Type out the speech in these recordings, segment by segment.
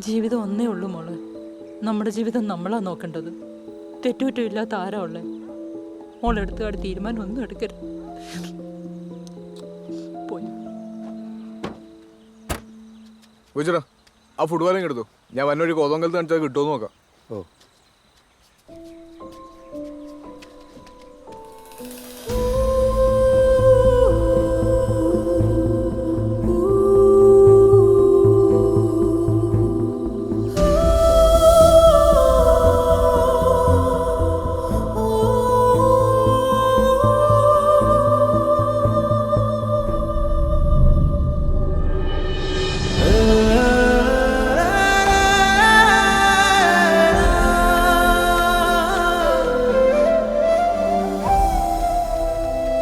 ജീവിതം ഒന്നേ ഉള്ളൂ മോളെ. നമ്മുടെ ജീവിതം നമ്മളാ നോക്കേണ്ടത്. തെറ്റുകുറ്റമില്ലാത്ത ആരാ ഉള്ളേ? മോളെടുത്തുകാട് തീരുമാനം ഒന്നും എടുക്കരുത്. പോയി വിളിച്ചടാ, ആ ഫുട്ബോളിങ് എടുത്തു. ഞാൻ വന്നൊരു കോതോങ്കലത്ത് കാണിച്ചാൽ കിട്ടുമെന്ന് നോക്കാം. ഓ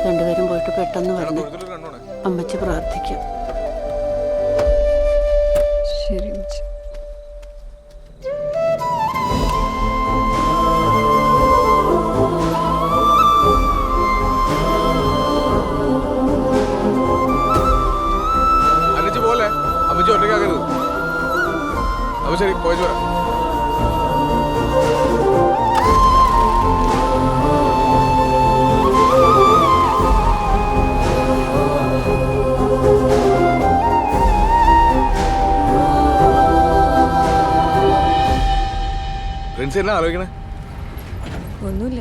രണ്ടുപേരും പോയിട്ട് പെട്ടെന്ന് വരണം. കണ്ടോണേ. അമ്മച്ചി പ്രാർത്ഥിക്കും. ശരി അമ്മച്ചി. അന്നിച്ച് പോലെ അമ്മച്ചി ഒറ്റയ്ക്കാക്കരുത്. അപ്പൊ ശരി, പോയിട്ട് വരാം. പ്രിൻസ് എന്നാ ആലോചിക്കണേ? ഒന്നുമില്ല.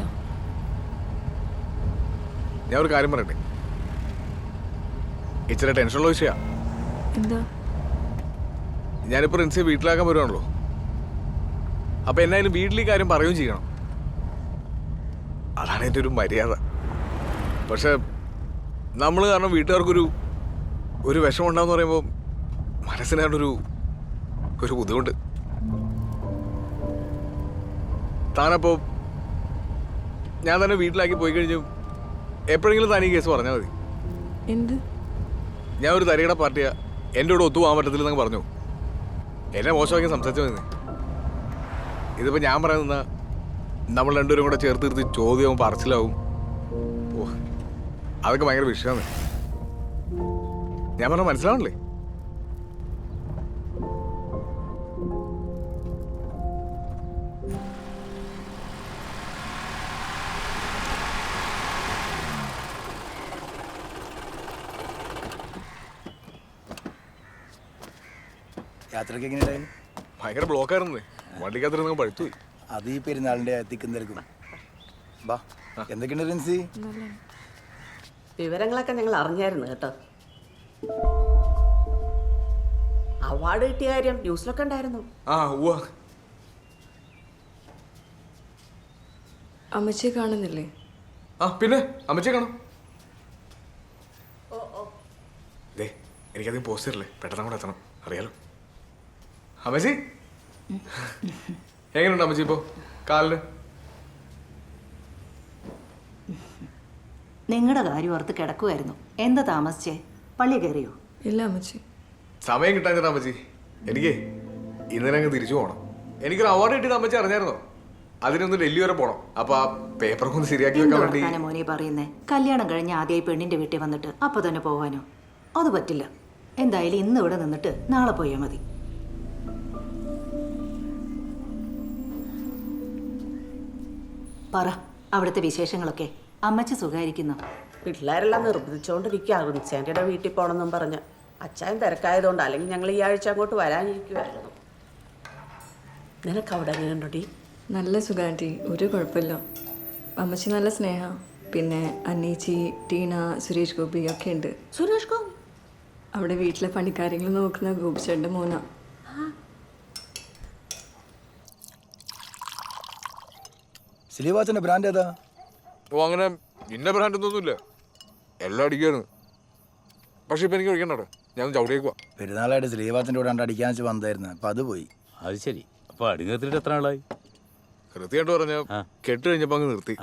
ഞാൻ ഒരു കാര്യം പറയട്ടെ. ഇച്ചിരി ടെൻഷനുള്ള വിഷയമാണ്. എന്താ? ഞാനിപ്പോൾ പ്രിൻസിയെ വീട്ടിലാക്കാൻ വരുവാണല്ലോ. അപ്പൊ എന്നായാലും വീട്ടിൽ ഈ കാര്യം പറയുകയും ചെയ്യണം. അതാണ് എൻ്റെ ഒരു മര്യാദ. പക്ഷെ നമ്മൾ കാരണം വീട്ടുകാർക്കൊരു വിഷമം ഉണ്ടാന്ന് പറയുമ്പോൾ മനസ്സിനാണൊരു ബുദ്ധിമുട്ട്. താനപ്പോൾ ഞാൻ തന്നെ വീട്ടിലാക്കി പോയി കഴിഞ്ഞു എപ്പോഴെങ്കിലും താൻ ഈ കേസ് പറഞ്ഞാൽ മതി. എന്ത്? ഞാൻ ഒരു തരികട പാർട്ടിയാ, എൻ്റെ കൂടെ ഒത്തുപോകാൻ പറ്റത്തില്ലെന്നങ്ങ് പറഞ്ഞു. എന്നെ മോശമാക്കി സംസാരിച്ചു മതി. ഇതിപ്പോൾ ഞാൻ പറയുന്ന നമ്മൾ രണ്ടുപേരും കൂടെ ചേർത്ത് നിർത്തി ചോദ്യവും പറച്ചിലാവും. ഓ, അതൊക്കെ ഭയങ്കര വിഷയമാണ്. ഞാൻ പറഞ്ഞ മനസ്സിലാവണല്ലേ? യാത്രയ്ക്ക് എങ്ങനെയുണ്ടായിരുന്നു? ഭയങ്കര ബ്ലോക്കായിരുന്നേ. വണ്ടിക്കകത്തിരുന്ന് പഴുത്തുപോയി. അത് ഈ പെരുന്നാളിൻ്റെ തിക്കും തിരക്കും. ബാ, എന്തൊക്കെയുണ്ട് റിൻസി? വിവരങ്ങളൊക്കെ ഞങ്ങൾ അറിഞ്ഞായിരുന്നു കേട്ടോ. അവാർഡ് കിട്ടിയ കാര്യം ന്യൂസിലൊക്കെ ഉണ്ടായിരുന്നു. ആ ഉവ്വ. അമ്മച്ചിയെ കാണുന്നില്ലേ? ആ പിന്നെ അമ്മച്ചെ കാണാം. ദേ, എനിക്കധികം പോസ്റ്റ് തരില്ലേ, പെട്ടെന്ന് കൂടെ എത്തണം. അറിയാലോ. അമ്മച്ചി എങ്ങനെയുണ്ട് അമ്മച്ചി ഇപ്പോ കാലിന്? നിങ്ങളുടെ കാര്യം ഓർത്ത് കിടക്കുമായിരുന്നു. എന്താ താമസിച്ചേ? പള്ളി കയറിയോ? ഇല്ല അമ്മച്ചി. സമയം കിട്ടാൻ അമ്മച്ചി. എനിക്ക് ഇന്നലെ അങ്ങ് തിരിച്ചു പോകണം. എനിക്കൊരു അവാർഡ് കിട്ടിയത് അമ്മച്ചി അറിഞ്ഞായിരുന്നോ? അതിനൊന്ന് ഡൽഹി വരെ പോകണം. അപ്പൊ ആ പേപ്പറൊക്കെ ഒന്ന് ശരിയാക്കി വെക്കാൻ വേണ്ടി. എന്താണ് മോനെ പറയുന്നേ? കല്യാണം കഴിഞ്ഞ് ആദ്യമായി പെണ്ണിന്റെ വീട്ടിൽ വന്നിട്ട് അപ്പൊ തന്നെ പോവാനോ? അത് പറ്റില്ല. എന്തായാലും ഇന്ന് ഇവിടെ നിന്നിട്ട് നാളെ പോയാൽ മതി. പറ, അവിടുത്തെ വിശേഷങ്ങളൊക്കെ. അമ്മച്ചി സുഖായിരിക്കുന്നു? പിള്ളേരെല്ലാം നിർബന്ധിച്ചുകൊണ്ടിരിക്കുക റിൻസാൻറ്റിയുടെ വീട്ടിൽ പോകണമെന്നും പറഞ്ഞ്. അച്ചായൻ തിരക്കായതുകൊണ്ട്, അല്ലെങ്കിൽ ഞങ്ങൾ ഈ ആഴ്ച അങ്ങോട്ട് വരാനിരിക്കുമായിരുന്നു. നിനക്ക് അവിടെ എങ്ങനെയുണ്ടോടി? നല്ല സുഖാൻറ്റി, ഒരു കുഴപ്പമില്ല. അമ്മച്ചി നല്ല സ്നേഹ. പിന്നെ അന്നീച്ചി, ടീന, സുരേഷ് ഗോപി ഒക്കെ ഉണ്ട്. സുരേഷ് ഗോപി അവിടെ വീട്ടിലെ പണിക്കാര്യങ്ങൾ നോക്കുന്ന ഗോപിച്ചേട്ടൻ്റെ മോന. സ്ലീവാച്ചൻ്റെ ബ്രാൻഡ് ഏതാ? ഓ, അങ്ങനെ ഇന്ന ബ്രാൻഡ് ഒന്നുമില്ല, എല്ലാം അടിക്കാണ്. പക്ഷെ ഇപ്പൊ എനിക്ക് ഒഴിക്കണ്ടോ, ഞാൻ ചവിടിയേക്കുവാ. പെരുന്നാളായിട്ട് സ്ലീവാച്ചൻ്റെ കൂടെ കണ്ട് അടിക്കാൻ വെച്ച് വന്നായിരുന്നു. അപ്പം അത് പോയി. അത് ശരി. അപ്പൊ അടുങ്ങത്തിട്ട് എത്ര ആളായി? കൃത്യമായിട്ട് പറഞ്ഞ കെട്ട് കഴിഞ്ഞപ്പോ അങ്ങ് നിർത്തി.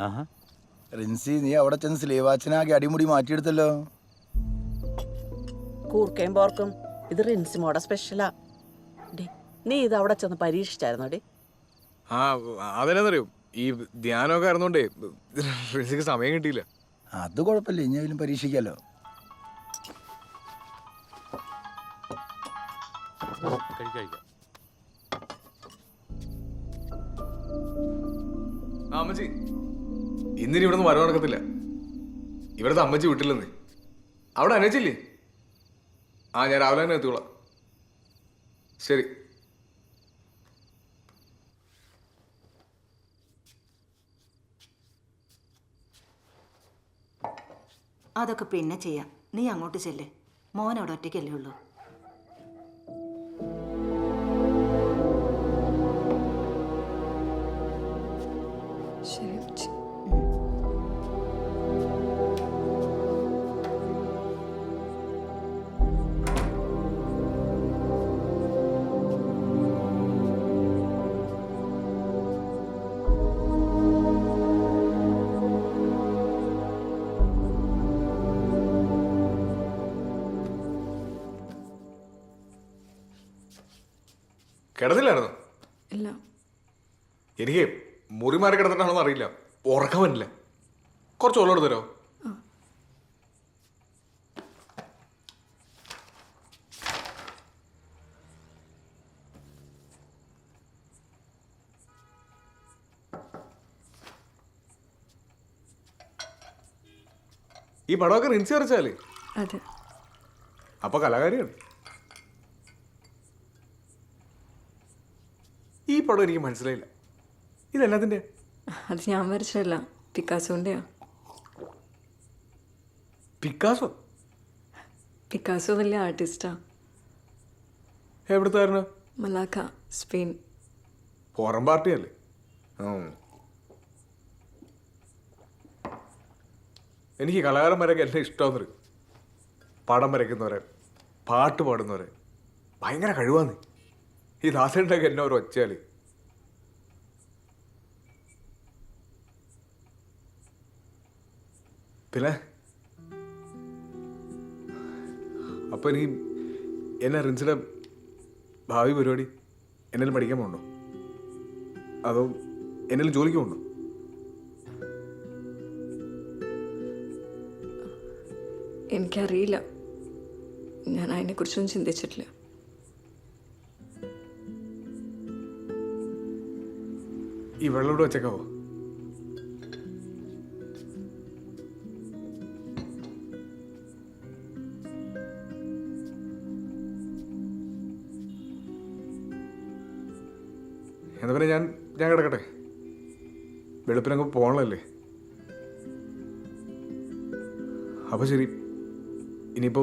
റിൻസി, നീ അവിടെ ചെന്ന് സ്ലീവാച്ചനാകെ അടിമുടി മാറ്റിയെടുത്തല്ലോ. കൂർക്കയും പോർക്കും ഇത് റിൻസിമോടെ സ്പെഷ്യലാ. നീ ഇത് അവിടെ ചെന്ന് പരീക്ഷിച്ചായിരുന്നോ ഡി? ആ, അതെന്നാന്നറിയോ, ഈ ധ്യാനമൊക്കെ ആയിരുന്നോണ്ടേ റിൻസിക്ക് സമയം കിട്ടിയില്ല. അത് കുഴപ്പമില്ല, ഇനിയെങ്കിലും പരീക്ഷിക്കാലോ. കഴിക്കാം. അമ്മച്ചി ഇന്നിനി ഇവിടെ നിന്ന് വരവ് നടക്കത്തില്ല. ഇവിടുത്തെ അമ്മച്ചി വിട്ടില്ലെന്ന്. അവിടെ അനച്ചില്ലേ? ആ, ഞാൻ രാവിലെ തന്നെ എത്തിക്കോളാം. ശരി. അതൊക്കെ പിന്നെ ചെയ്യാം. നീ അങ്ങോട്ട് ചെല്ലേ. മോൻ അവിടെ ഒറ്റയ്ക്കല്ലേ ഉള്ളൂ. ശരി അമ്മച്ചി. കിടന്നില്ലായിരുന്നു? ഇല്ല, എനിക്ക് മുറി മാറി കിടന്നിട്ടാണോന്ന് അറിയില്ല, ഉറക്കം വരില്ല. കുറച്ച് വെള്ളം എടുത്തരോ? ഈ പടമൊക്കെ റിൻസി വരച്ചാല്? അതെ. അപ്പൊ കലാകാരിയാണ്. ഈ പടം എനിക്ക് മനസ്സിലായില്ല. ഇതെല്ലാത്തിൻ്റെ? അത് ഞാൻ വരച്ചല്ല, പിക്കാസോൻ്റെയാ. പിക്കാസോ? പിക്കാസോ വലിയ ആർട്ടിസ്റ്റാ. എവിടുത്തായിരുന്നു? മലാക്ക, സ്പെയിൻ. ഫോറൻ പാർട്ടിയല്ലേ? എനിക്ക് കലാകാരന്മാരൊക്കെ എല്ലാം ഇഷ്ടമാണെന്ന്. പടം വരയ്ക്കുന്നവരെ, പാട്ട് പാടുന്നവരെ ഭയങ്കര കഴിവാന്ന്. ഈ ദാസേട്ടൊക്കെ എന്നെ ഒരു ഒച്ചയാല്. പിന്നെ അപ്പൊ ഇനി എന്നെ റിൻസിയുടെ ഭാവി പരിപാടി എന്നേലും പഠിക്കാൻ പോകണ്ടോ, അതോ എന്നേലും ജോലിക്ക് പോകണ്ടോ? എനിക്കറിയില്ല, ഞാൻ അതിനെക്കുറിച്ചൊന്നും ചിന്തിച്ചിട്ടില്ല. ഈ വെള്ളം ഇവിടെ വെച്ചേക്കാവോ? എന്നാ പിന്നെ ഞാൻ കിടക്കട്ടെ. വെളുപ്പിനങ്ങ് പോകണല്ലേ. അപ്പൊ ശരി. ഇനിയിപ്പോ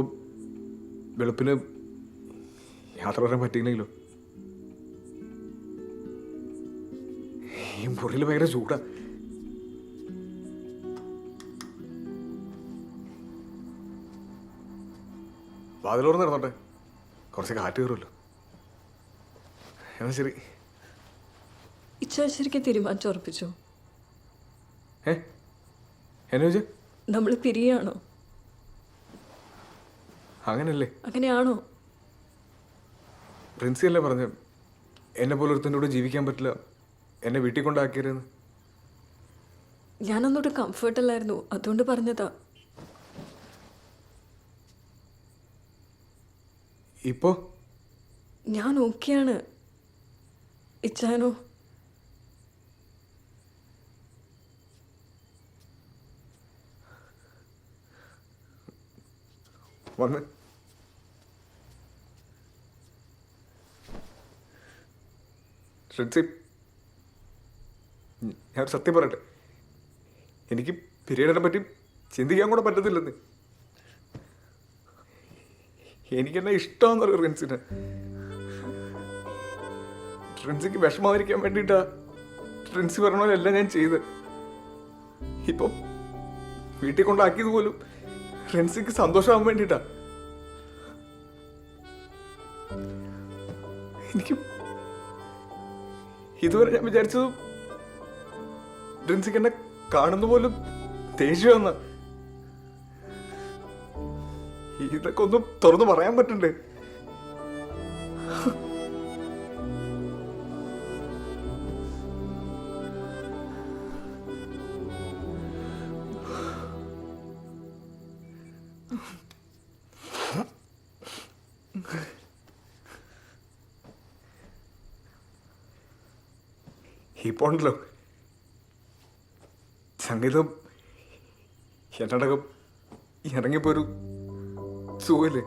വെളുപ്പിന് യാത്ര പറയാൻ പറ്റിയില്ലെങ്കിലോ? ഈ മുറിയിൽ ഭയങ്കര ചൂടാ. വാതിലോർന്ന് നടന്നോട്ടെ, കുറച്ച് കാറ്റ് കയറുമല്ലോ. എന്നാ ശരി. ഇച്ഛ ശരിക്കും തീരുമാനിച്ചു ഉറപ്പിച്ചോ? എന്നെ ചോദിച്ചാ നമ്മൾ പിരിയാണോ? അങ്ങനല്ലേ? അങ്ങനെയാണോ? പ്രിൻസി അല്ലേ പറഞ്ഞ എന്നെ പോലെ ഒരുത്തൻ്റെ കൂടെ ജീവിക്കാൻ പറ്റില്ല, എന്നെ വീട്ടിൽ കൊണ്ടാക്കിയതെന്ന്. ഞാനൊന്നോട്ട് കംഫർട്ടല്ലായിരുന്നു, അതുകൊണ്ട് പറഞ്ഞതാ. ഇപ്പോ ഞാൻ ഓക്കെയാണ്. ഇച്ചാനോ? വന്ന് ഞാൻ സത്യം പറയട്ടെ, എനിക്ക് പിരീഡിനെ പറ്റി ചിന്തിക്കാൻ കൂടെ പറ്റത്തില്ലെന്ന്. എനിക്കെന്നെ ഇഷ്ടമെന്ന് പറയും റിൻസിന്. റിൻസിക്ക് വിഷമായിരിക്കാൻ വേണ്ടിയിട്ടാ റിൻസി പറഞ്ഞ പോലെ എല്ലാം ഞാൻ ചെയ്ത്. ഇപ്പം വീട്ടിൽ കൊണ്ടാക്കിയത് പോലും റിൻസിക്ക് സന്തോഷമാകാൻ വേണ്ടിയിട്ടാ. എനിക്ക് ഇതുവരെ ഞാൻ വിചാരിച്ചത് റിൻസിക്ക് എന്നെ കാണുന്ന പോലും ദേഷ്യമെന്ന. ഇതൊക്കെ ഒന്നും തുറന്നു പറയാൻ പറ്റണ്ടേ? ഇപ്പൊ ഉണ്ടല്ലോ സംഗീതം എന്നടക്കം ഇറങ്ങിയപ്പോ ഒരു സുഖല്ലേ.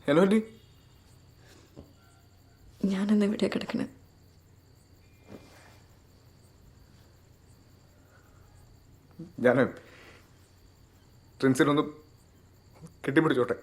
എന്നാ പറ്റി? ഞാനെന്ന് ഇവിടെ കിടക്കണേ. ഞാൻ ട്രിൻസിനൊന്ന് കെട്ടിപ്പിടിച്ചോട്ടെ.